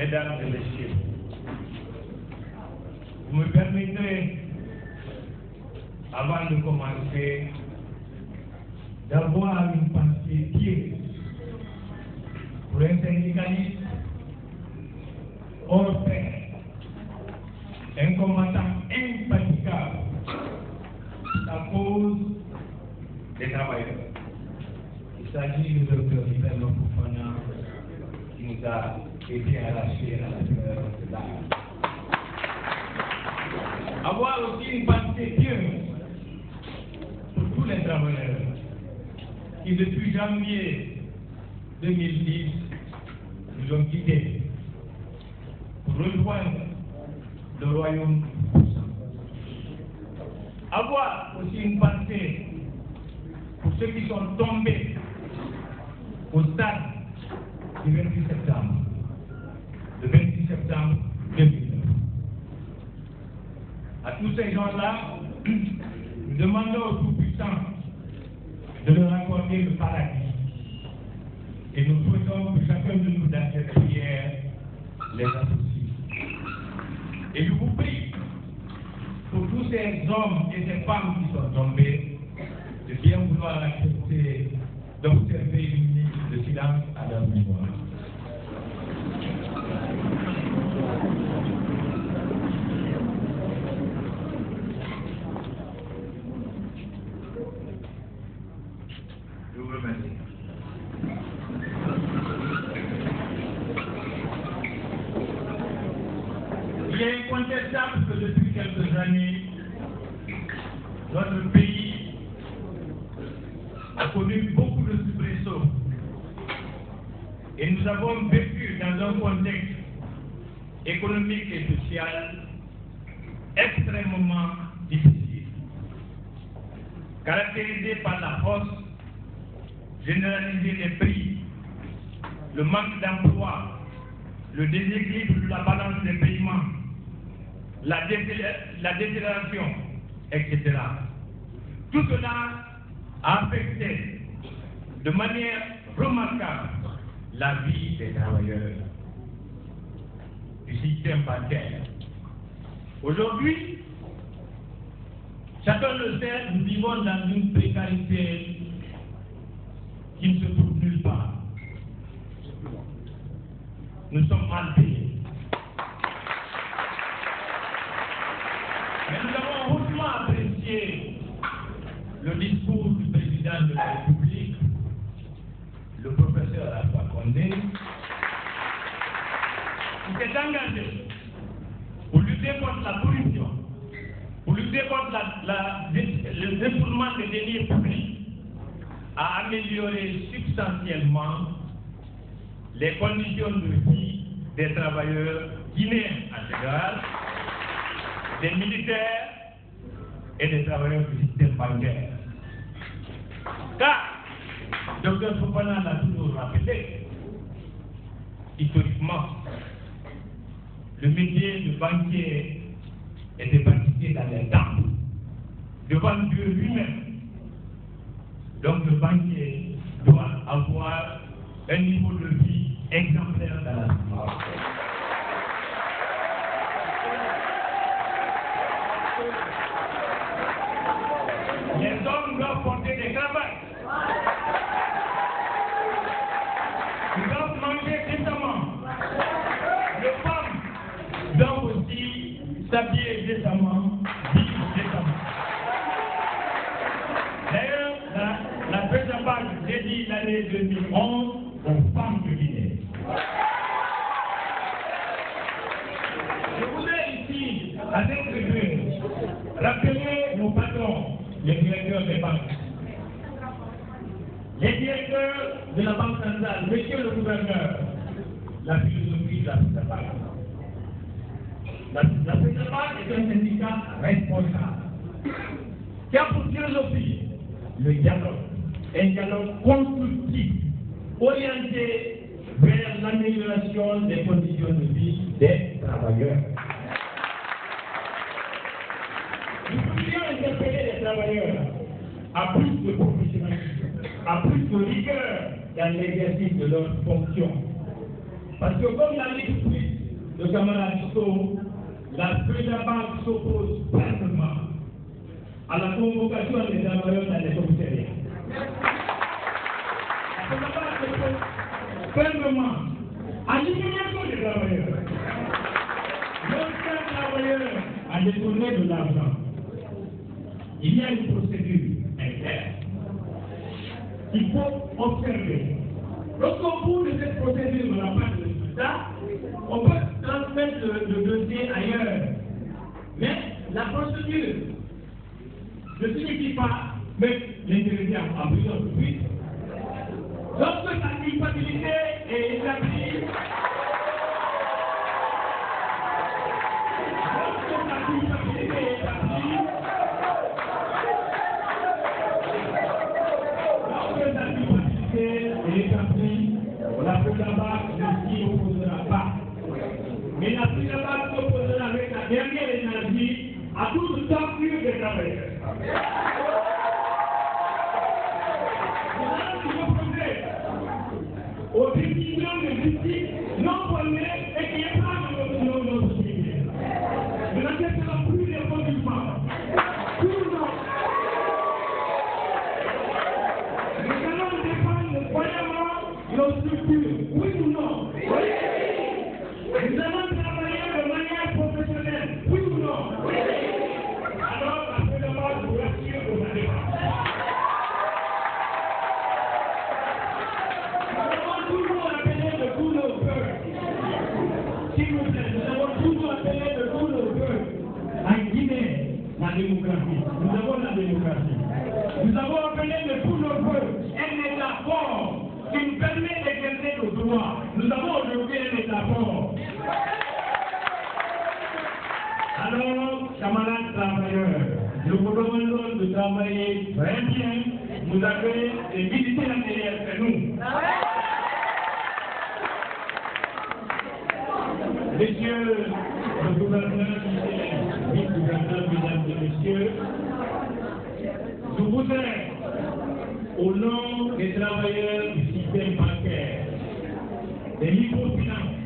Mesdames et messieurs, vous me permettrez, avant de commencer, d'avoir une pensée pieuse pour un syndicaliste hors pair, un combattant infatigable à cause des travailleurs. Il s'agit du docteur Ibrahim Fofana qui nous a été arraché à la fleur de l'âge. Avoir aussi une pensée pieuse pour tous les travailleurs qui depuis janvier 2010 nous ont quittés pour rejoindre le royaume. Avoir aussi une pensée pour ceux qui sont tombés au stade du 26 septembre. Le 26 septembre 2009. À tous ces gens-là, nous demandons au Tout-Puissant de leur accorder le paradis. Et nous souhaitons que chacun de nous, dans cette prière, les associe. Et je vous prie, pour tous ces hommes et ces femmes qui sont tombés, de bien vouloir accepter d'observer une minute de silence à leur mémoire. Je vous remercie. Il est incontestable que depuis quelques années, notre pays a connu beaucoup de soubresauts. Et nous avons vécu dans un contexte économique et social extrêmement difficile, caractérisé par la hausse généralisée des prix, le manque d'emploi, le déséquilibre de la balance des paiements, la décélération, etc. Tout cela a affecté de manière remarquable la vie des travailleurs du système bancaire. Aujourd'hui, chacun le sait, nous vivons dans une précarité qui ne se trouve nulle part. Nous sommes mal payés. Mais nous avons hautement apprécié le discours du président de la République, le professeur Alpha Condé, qui s'est engagé pour lutter contre la corruption, pour lutter contre le détournement des deniers publics, à améliorer substantiellement les conditions de vie des travailleurs guinéens en général, des militaires et des travailleurs du système bancaire. Car, Dr Fofana l'a toujours rappelé, historiquement, le métier de banquier était pratiqué dans les temples, devant Dieu lui-même. Donc le banquier doit avoir un niveau de vie exemplaire dans la société. Les hommes doivent porter des cravates. Ils doivent manger décemment. Les femmes doivent aussi s'habiller décemment, vivre décemment. D'ailleurs, la première page dédie l'année 2011 aux femmes de Guinée. Je voudrais ici, à cette tribune, rappeler nos patrons, les directeurs des banques, les directeurs de la Banque centrale, monsieur le gouverneur, la philosophie de la FEDEPAC. La FEDEPAC est un syndicat responsable qui a pour philosophie le dialogue, un dialogue constructif, orienté vers l'amélioration des conditions de vie des travailleurs. Nous voudrions interpeller les travailleurs à plus de professionnalisme, à plus de rigueur dans l'exercice de leurs fonctions. Parce que comme l'a dit tout de suite le camarade So, la FENABAC s'oppose fermement à la convocation des travailleurs dans les commissariats. La FENABAC s'oppose fermement à l'élimination des travailleurs. Lorsqu'un travailleur a détourné de l'argent, il y a une procédure interne. Il faut observer. Lorsqu'au bout de cette procédure, on n'a pas de résultat, on peut transmettre le dossier ailleurs. Mais la procédure ne signifie pas mettre l'intéressé en prison tout de suite. Lorsque sa culpabilité est établie, la FENABAC ne s'y opposera pas. Mais la FENABAC s'opposera avec la dernière énergie à toute torture des travailleurs. Nous allons nous opposer aux décisions de justice non formées et qui épargnent nos sociétés. Nous n'accepterons plus les conductements. Nous allons défendre voyamment nos structures. Oui ou non? Oui. Nous allons travailler de manière professionnelle. Oui ou non? Oui. Alors, la FENABAC vous rassure de la défense. Nous avons toujours appelé de tous nos cœurs. S'il vous plaît, nous avons toujours appelé de tous nos cœurs. En Guinée, la démocratie. Nous avons la démocratie. Nous avons appelé de tous nos cœurs un État fort qui nous permet d'exercer nos droits. Nous avons aujourd'hui un État fort. Alors, camarades travailleurs, je vous demande de travailler très bien. Vous avez des militaires derrière nous. Messieurs le gouverneur, vice-gouverneur, mesdames et messieurs, je voudrais, au nom des travailleurs du système bancaire, des microfinances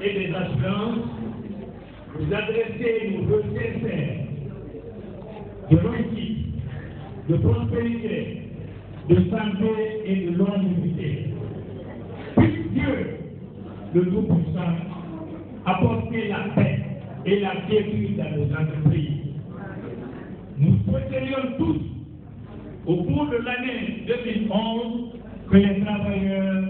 et des assurances, vous adresser nos vœux sincères de réussite, de prospérité, de santé et de longévité. Puisse Dieu, le Tout-Puissant, apporter la paix et la quiétude dans nos entreprises. Nous souhaiterions tous, au cours de l'année 2011, que les travailleurs